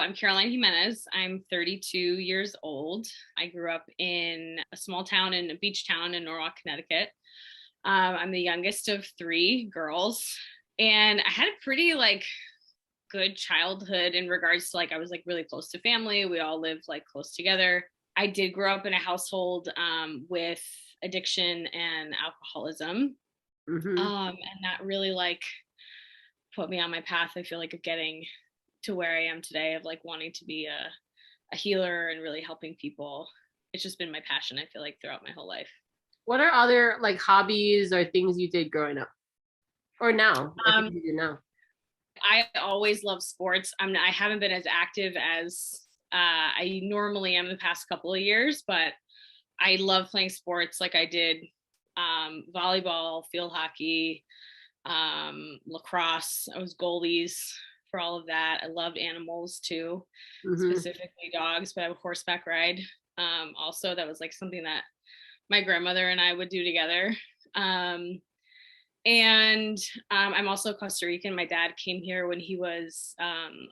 I'm Caroline Jimenez. I'm 32 years old. I grew up in a small town in a beach town in Norwalk, Connecticut. I'm the youngest of three girls, and I had a pretty good childhood in regards to I was really close to family. We all lived close together. I did grow up in a household with addiction and alcoholism, and that really put me on my path. I feel of getting to where I am today, of wanting to be a healer and really helping people. It's just been my passion, I feel throughout my whole life. What are other hobbies or things you did growing up or now? You do now? I always love sports. I haven't been as active as I normally am the past couple of years, but I love playing sports. I did volleyball, field hockey, lacrosse. I was goalies for all of that. I loved animals too, specifically dogs, but I have a horseback ride. Also, that was something that my grandmother and I would do together. And I'm also Costa Rican. My dad came here when he was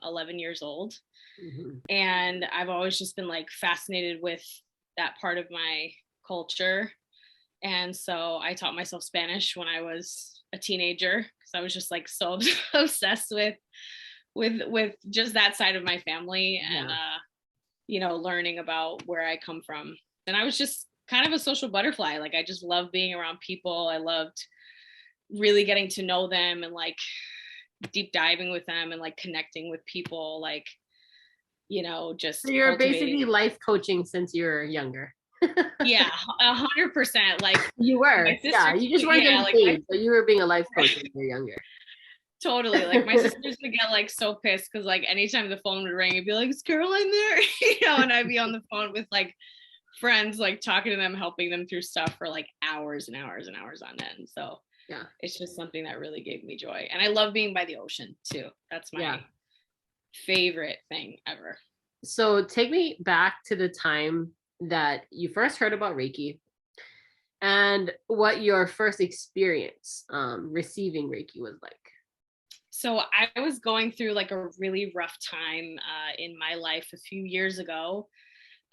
11 years old. And I've always just been fascinated with that part of my culture. And so I taught myself Spanish when I was a teenager, because I was just so obsessed with just that side of my family, and learning about where I come from. And I was just kind of a social butterfly. I just loved being around people. I loved really getting to know them and deep diving with them and connecting with people, just. So you're basically life coaching since you were younger. Yeah, 100%. You were, you just weren't getting paid, but you were being a life coach when you were younger. Totally. My sisters would get so pissed because anytime the phone would ring, it'd be is Caroline there? And I'd be on the phone with friends, talking to them, helping them through stuff for hours and hours and hours on end. So yeah, it's just something that really gave me joy. And I love being by the ocean too. That's my favorite thing ever. So take me back to the time that you first heard about Reiki and what your first experience receiving Reiki was like. So I was going through a really rough time in my life a few years ago.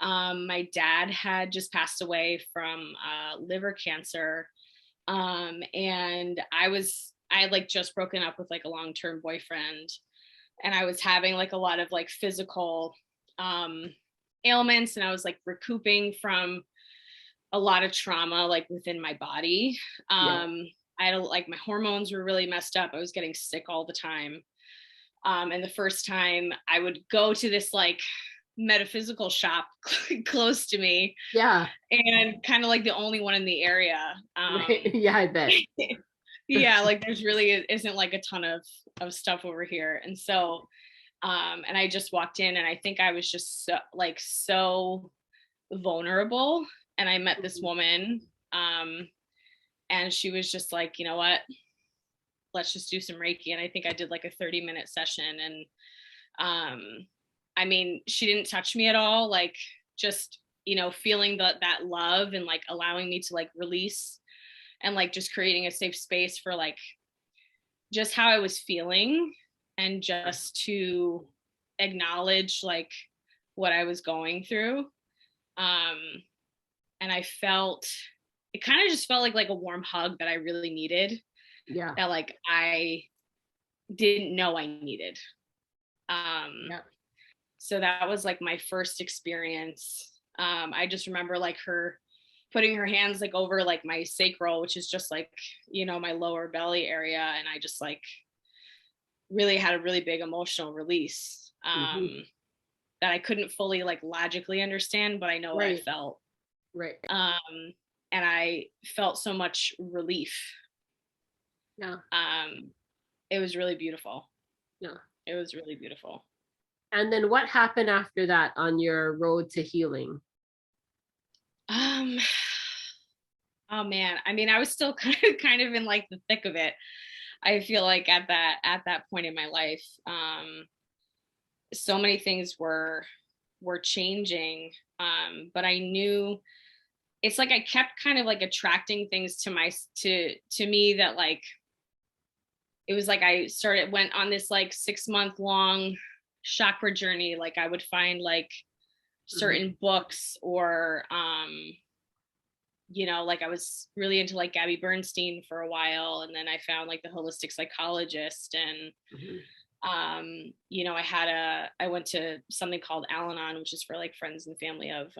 My dad had just passed away from liver cancer. And I had just broken up with a long-term boyfriend, and I was having a lot of physical ailments, and I was recouping from a lot of trauma within my body. I had my hormones were really messed up. I was getting sick all the time. And the first time I would go to this metaphysical shop close to me. Yeah. And kind of the only one in the area. Yeah, I bet. Yeah, there's really isn't a ton of stuff over here. And so and I just walked in, and I think I was just so vulnerable. And I met this woman, and she was just you know what, let's just do some Reiki. And I think I did a 30-minute session. And I mean, she didn't touch me at all, just, feeling that love and allowing me to release and just creating a safe space for just how I was feeling, and just to acknowledge what I was going through. And I felt, it kind of just felt like a warm hug that I really needed. Yeah. That I didn't know I needed. So that was my first experience. I just remember her putting her hands over my sacral, which is just my lower belly area. And I just really had a really big emotional release that I couldn't fully logically understand, but I know what I felt. Right. And I felt so much relief. Yeah. It was really beautiful. Yeah. It was really beautiful. And then what happened after that on your road to healing? Oh man. I mean, I was still kind of in the thick of it. I feel at that point in my life, so many things were changing. But I knew it's I kept kind of attracting things to me that it was I went on this 6-month long chakra journey. Like I would find like certain books or like I was really into like Gabby Bernstein for a while, and then I found like the holistic psychologist, and I went to something called Al-Anon, which is for like friends and family of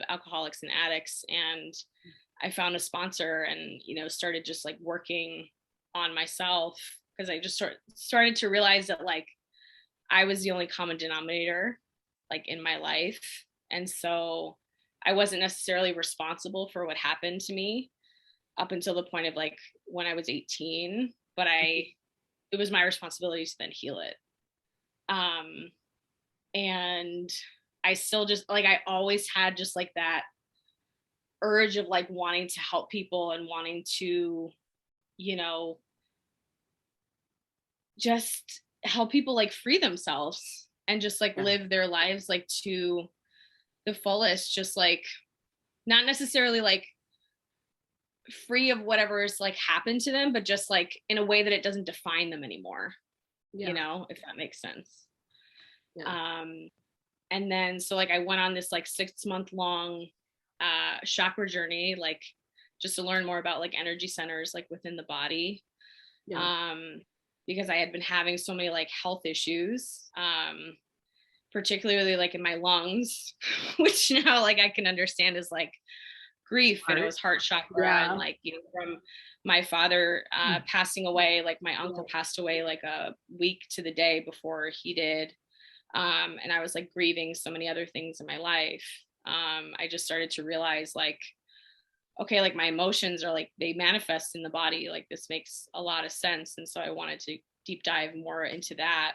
alcoholics and addicts, and I found a sponsor and started just like working on myself, because I just started to realize that like I was the only common denominator like in my life, and so I wasn't necessarily responsible for what happened to me up until the point of like when I was 18, but it was my responsibility to then heal it. And I still just like, I always had just like that urge of like wanting to help people and wanting to, just help people like free themselves and just like live their lives like to the fullest, just like not necessarily like free of whatever's like happened to them, but just like in a way that it doesn't define them anymore, if that makes sense. And then so like I went on this like 6-month long chakra journey, like just to learn more about like energy centers like within the body, because I had been having so many like health issues, particularly like in my lungs, which now like I can understand is like grief, and it was heart chakra, and like from my father passing away, like my uncle passed away like a week to the day before he did, and I was like grieving so many other things in my life. I just started to realize like, okay, like my emotions are like, they manifest in the body, like this makes a lot of sense. And so I wanted to deep dive more into that.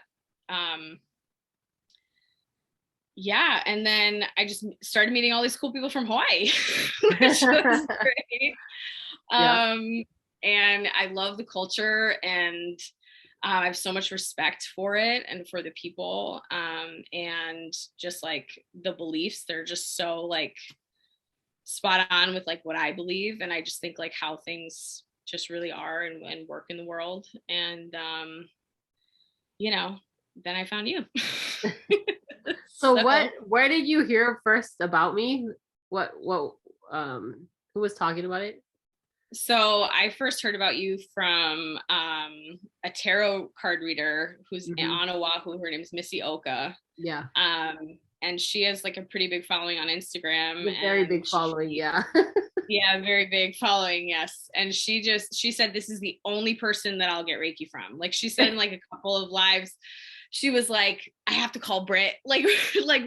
And then I just started meeting all these cool people from Hawaii, which was great. And I love the culture, and I have so much respect for it and for the people, and just like the beliefs, they're just so like spot on with like what I believe, and I just think like how things just really are and work in the world. And then I found you. So where did you hear first about me? What who was talking about it? So I first heard about you from a tarot card reader who's on Oahu. Her name is Missy Oka. And she has like a pretty big following on Instagram. Very big following, yeah, very big following, yes. And she said, this is the only person that I'll get Reiki from. Like she said in like a couple of lives, she was like, I have to call Britt, like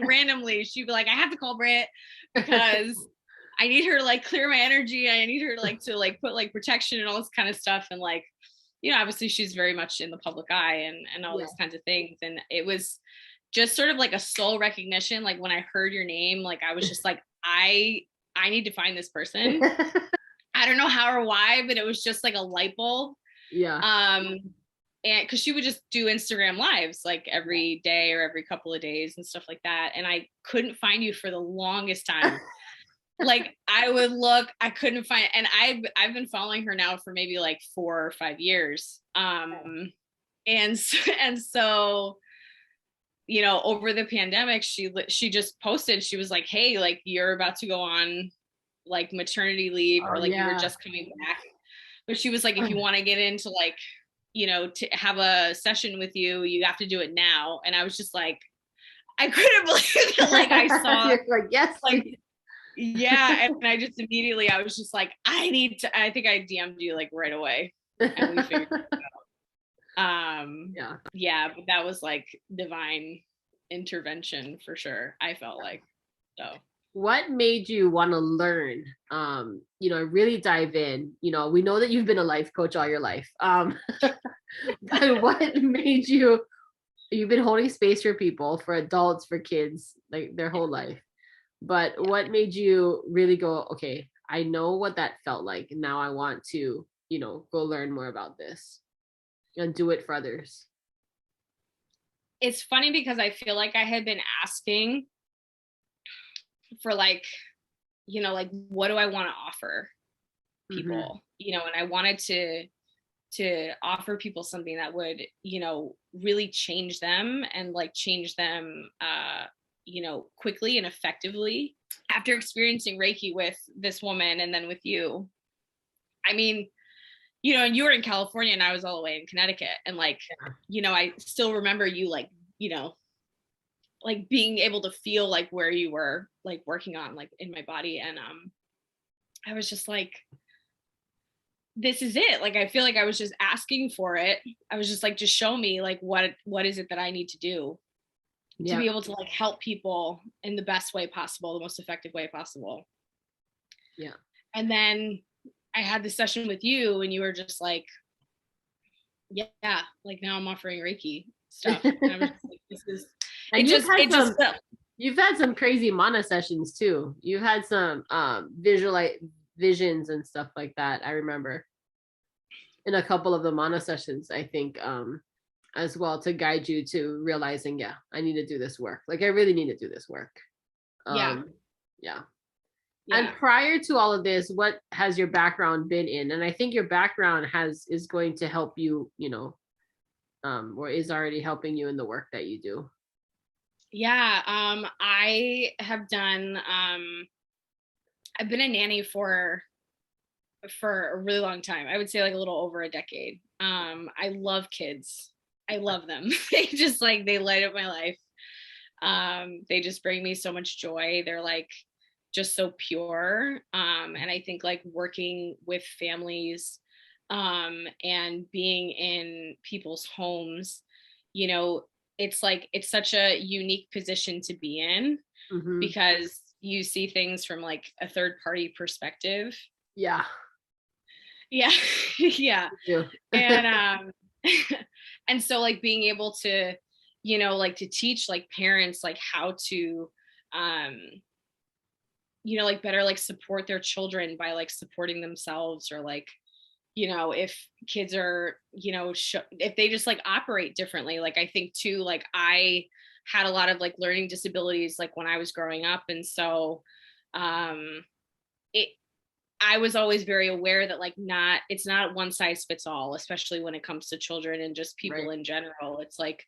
randomly. She'd be like, I have to call Britt because I need her to like clear my energy. I need her to like put like protection and all this kind of stuff. And like, obviously she's very much in the public eye and all these kinds of things. And it was just sort of like a soul recognition. Like when I heard your name, like I was just like, I need to find this person. I don't know how or why, but it was just like a light bulb. And because she would just do Instagram lives like every day or every couple of days and stuff like that. And I couldn't find you for the longest time. Like I would look, I couldn't find, and I've been following her now for maybe like 4 or 5 years. And so, over the pandemic, she just posted, she was like, hey, like you're about to go on like maternity leave, or like you were just coming back. But she was like, if you want to get into like, to have a session with you, you have to do it now. And I was just like, I couldn't believe it. Like I saw like, yes, like, and I just immediately, I was just like, I think I DM'd you like right away, and we figured it out. But that was like divine intervention for sure, I felt like. So what made you want to learn, really dive in? We know that you've been a life coach all your life. But what made you've been holding space for people, for adults, for kids, like their whole life. But what made you really go, okay, I know what that felt like, and now I want to, go learn more about this and do it for others? It's funny because I feel like I had been asking for like, like, what do I want to offer people? And I wanted to to offer people something that would, really change them and like change them, quickly and effectively. After experiencing Reiki with this woman and then with you, I mean, and you were in California and I was all the way in Connecticut. And like, I still remember you like, like being able to feel like where you were like working on like in my body. And I was just like, this is it. Like, I feel like I was just asking for it. I was just like, just show me like what is it that I need to do to be able to like help people in the best way possible, the most effective way possible. Yeah. And then I had this session with you and you were just like, yeah, like now I'm offering Reiki stuff. And I was just like, this is, and you've had some crazy mana sessions too. You've had some visions and stuff like that. I remember in a couple of the mana sessions, I think, as well, to guide you to realizing, I need to do this work. Like I really need to do this work. Yeah. And prior to all of this, what has your background been in? And I think your background is going to help you, or is already helping you in the work that you do. Yeah. I have done, I've been a nanny for a really long time. I would say like a little over a decade. I love kids. I love them. They just like, they light up my life. They just bring me so much joy. They're like just so pure. And I think like working with families, and being in people's homes, it's like, it's such a unique position to be in, because you see things from like a third party perspective. Yeah. Yeah. And and so like being able to, like to teach like parents like how to like better like support their children by like supporting themselves, or like, if kids are, if they just like operate differently. Like I think too, like I had a lot of like learning disabilities like when I was growing up, and so I was always very aware that like it's not one size fits all, especially when it comes to children and just people in general. It's like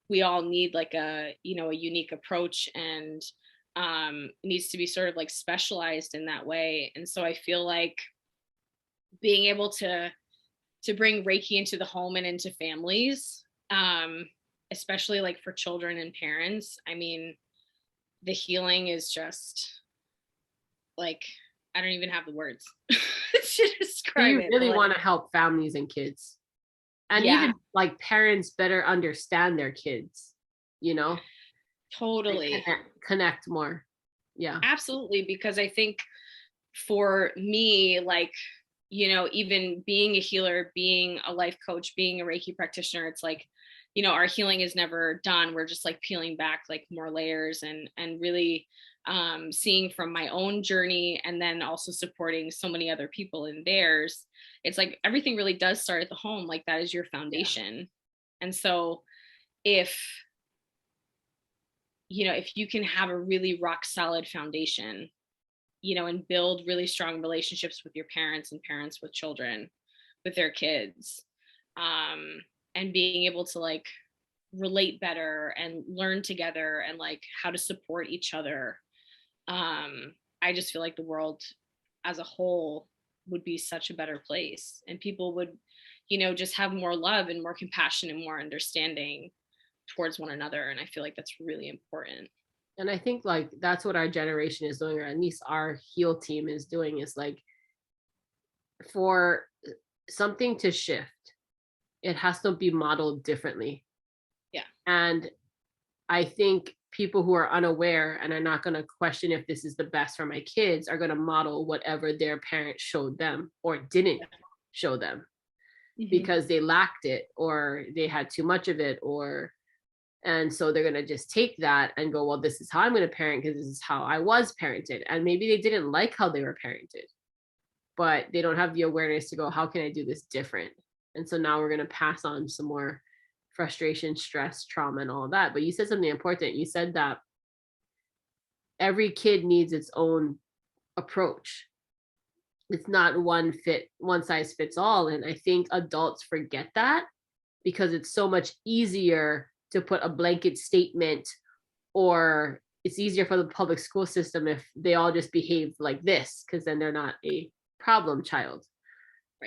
we all need like a unique approach, and needs to be sort of like specialized in that way. And so I feel like being able to bring Reiki into the home and into families, especially like for children and parents, I mean, the healing is just like, I don't even have the words to describe you it. You really want to help families and kids, and even like parents better understand their kids, Totally connect more. Yeah, absolutely. Because I think for me, like, even being a healer, being a life coach, being a Reiki practitioner, it's like, our healing is never done. We're just like peeling back like more layers, and really seeing from my own journey, and then also supporting so many other people in theirs. It's like everything really does start at the home. Like that is your foundation. And so if you can have a really rock solid foundation, and build really strong relationships with your parents and parents with children, with their kids, and being able to like relate better and learn together and like how to support each other. I just feel like the world as a whole would be such a better place, and people would, just have more love and more compassion and more understanding towards one another. And I feel like that's really important. And I think like that's what our generation is doing, or at least our heal team is doing, is like, for something to shift, it has to be modeled differently. Yeah. And I think people who are unaware and are not going to question if this is the best for my kids are going to model whatever their parents showed them or didn't show them, because they lacked it or they had too much of it, and so they're going to just take that and go, well, this is how I'm going to parent because this is how I was parented. And maybe they didn't like how they were parented, but they don't have the awareness to go, how can I do this different? And so now we're going to pass on some more frustration, stress, trauma, and all of that. But you said something important. You said that every kid needs its own approach. It's not one size fits all. And I think adults forget that because it's so much easier to put a blanket statement, or it's easier for the public school system if they all just behave like this, because then they're not a problem child.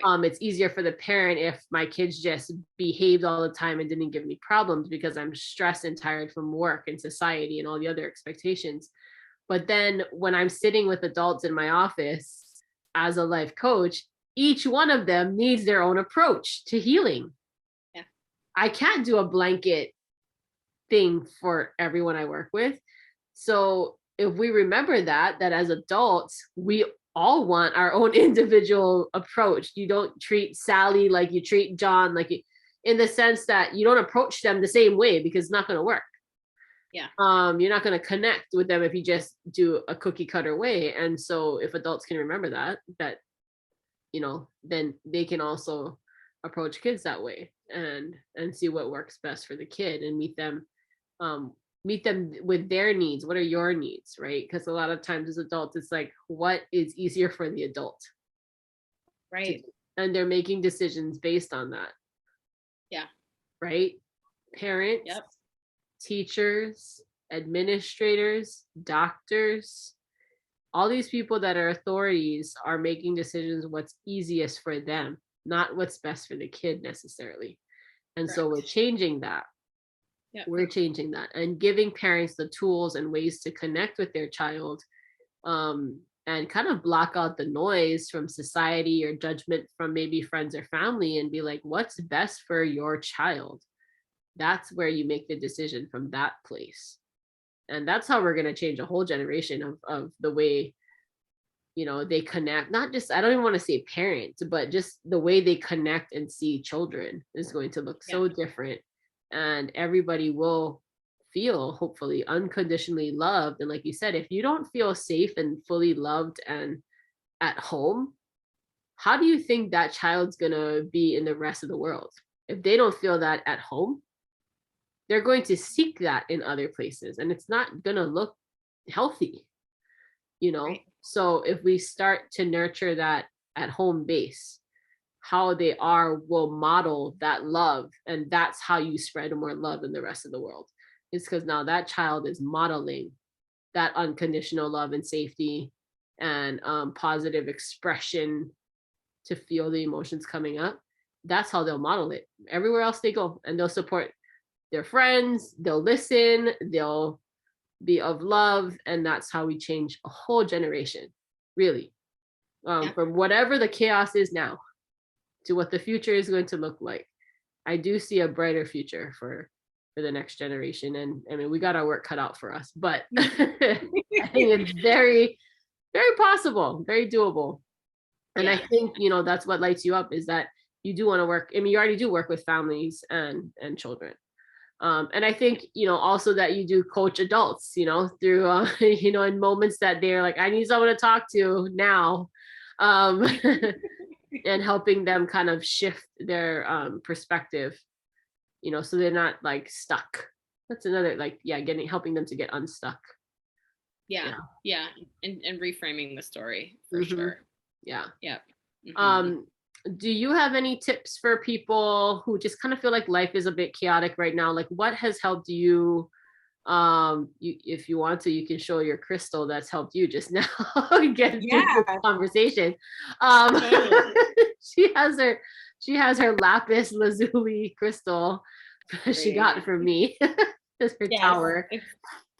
Right. It's easier for the parent if my kids just behaved all the time and didn't give me problems because I'm stressed and tired from work and society and all the other expectations. But then when I'm sitting with adults in my office as a life coach, each one of them needs their own approach to healing. Yeah. I can't do a blanket thing for everyone I work with. So if we remember that as adults, we all want our own individual approach. You don't treat Sally like you treat John, in the sense that you don't approach them the same way, because it's not going to work. Yeah. You're not going to connect with them if you just do a cookie cutter way. And so if adults can remember that, then they can also approach kids that way and see what works best for the kid and meet them with their needs. What are your needs, right? Because a lot of times as adults, it's like, what is easier for the adult? Right. And they're making decisions based on that. Yeah. Right? Parents, yep. Teachers, administrators, doctors, all these people that are authorities are making decisions what's easiest for them, not what's best for the kid necessarily. And Correct. So we're changing that. Yep. We're changing that and giving parents the tools and ways to connect with their child, and kind of block out the noise from society or judgment from maybe friends or family, and be like, what's best for your child? That's where you make the decision from that place. And that's how we're going to change a whole generation of the way, they connect. Not just, I don't even want to say parents, but just the way they connect and see children is going to look so different. And everybody will feel, hopefully, unconditionally loved. And like you said, if you don't feel safe and fully loved and at home, how do you think that child's going to be in the rest of the world? If they don't feel that at home, they're going to seek that in other places, and it's not going to look healthy, Right. So if we start to nurture that at home base, how they are will model that love, and that's how you spread more love in the rest of the world. It's because now that child is modeling that unconditional love and safety and positive expression to feel the emotions coming up. That's how they'll model it everywhere else they go, and they'll support their friends, they'll listen, they'll be of love, and that's how we change a whole generation, really. From whatever the chaos is now to what the future is going to look like. I do see a brighter future for the next generation. And I mean, we got our work cut out for us, but I think it's very, very possible, very doable. And I think, that's what lights you up, is that you do want to work. I mean, you already do work with families and children. And I think, also that you do coach adults, through, in moments that they're like, I need someone to talk to now, and helping them kind of shift their perspective, so they're not like stuck. That's another, helping them to get unstuck. Yeah. And reframing the story for sure. Yeah. Mm-hmm. Do you have any tips for people who just kind of feel like life is a bit chaotic right now? Like, what has helped you? If you want to, you can show your crystal that's helped you just now get through this conversation. She has her lapis lazuli crystal she got from me. It's her tower.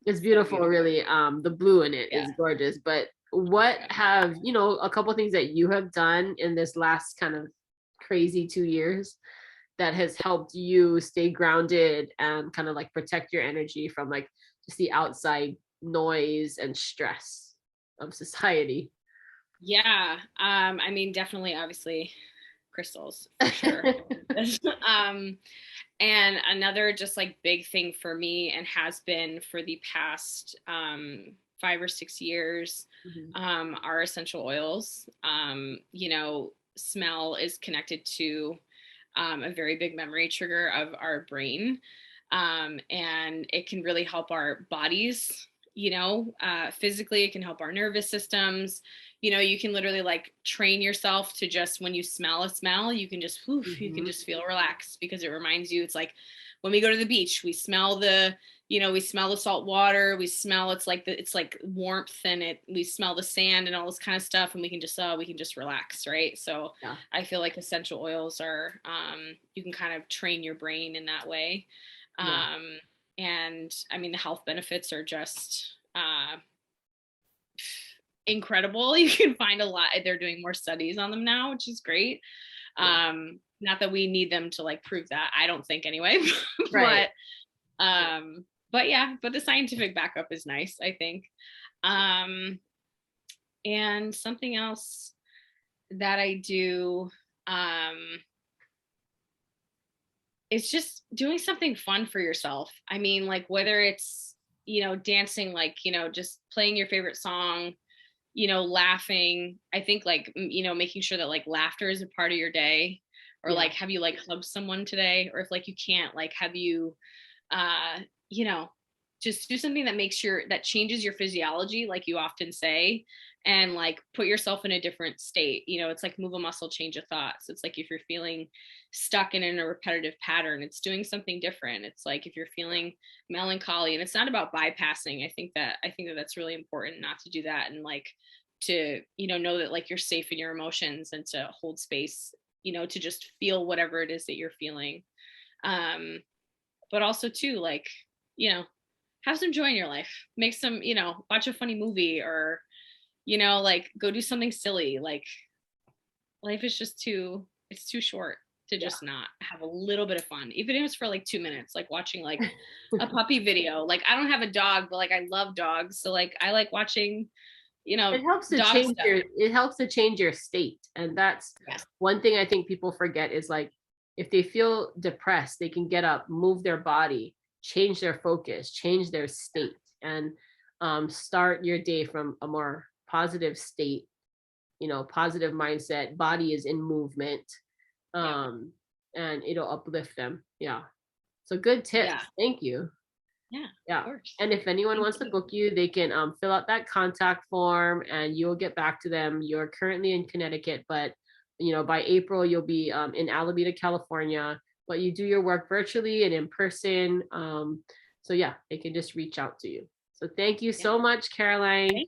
It's beautiful, really. The blue in it is gorgeous. But what have, a couple of things that you have done in this last kind of crazy 2 years that has helped you stay grounded and kind of like protect your energy from like just the outside noise and stress of society? Yeah. I mean, definitely, obviously, crystals for sure. And another just like big thing for me, and has been for the past 5 or 6 years, are essential oils. Smell is connected to a very big memory trigger of our brain. And it can really help our bodies physically it can help our nervous systems. You can literally like train yourself to just, when you smell a smell, you can just you can Mm-hmm. just feel relaxed, because it reminds you. It's like when we go to the beach, we smell the salt water, it's like warmth, and we smell the sand and all this kind of stuff, and we can just relax, right? So Yeah. I feel like essential oils are, you can kind of train your brain in that way. Yeah. And I mean, the health benefits are just incredible. You can find a lot. They're doing more studies on them now, which is great. Yeah. Not that we need them to like prove that, I don't think anyway. Right. Um, but yeah, but the scientific backup is nice, I think. Um, and something else that I do, it's just doing something fun for yourself. I mean, like whether it's, dancing, like, just playing your favorite song, laughing. I think like, making sure that like laughter is a part of your day, or Yeah. like, have you like hugged someone today? Or if like you can't, like, have you, uh, you know, just do something that changes your physiology, like you often say, and like put yourself in a different state. It's like move a muscle, change a thought. So it's like if you're feeling stuck in a repetitive pattern, it's doing something different. It's like if you're feeling melancholy, and it's not about bypassing. I think that that's really important, not to do that, and like to, know that like you're safe in your emotions, and to hold space, to just feel whatever it is that you're feeling. But also too, like, you know have some joy in your life. Make some, watch a funny movie, or like go do something silly. Like, life is just too short to Yeah. just not have a little bit of fun, even if it's for like 2 minutes, like watching like a puppy video. Like, I don't have a dog, but like I love dogs, so like I like watching, It helps to dog change stuff. your state. And that's Yes. one thing I think people forget is like, if they feel depressed, they can get up, move their body, change their focus, change their state, and start your day from a more positive state, positive mindset. Body is in movement, Yeah. and it'll uplift them. Yeah. So good tips. Yeah. Thank you. Yeah, of Yeah. course. And if anyone Thank wants to you. book you, they can fill out that contact form and you'll get back to them. You're currently in Connecticut, but by April you'll be in Alameda, California. But you do your work virtually and in person. So yeah, they can just reach out to you. So thank you Yeah. so much, Caroline.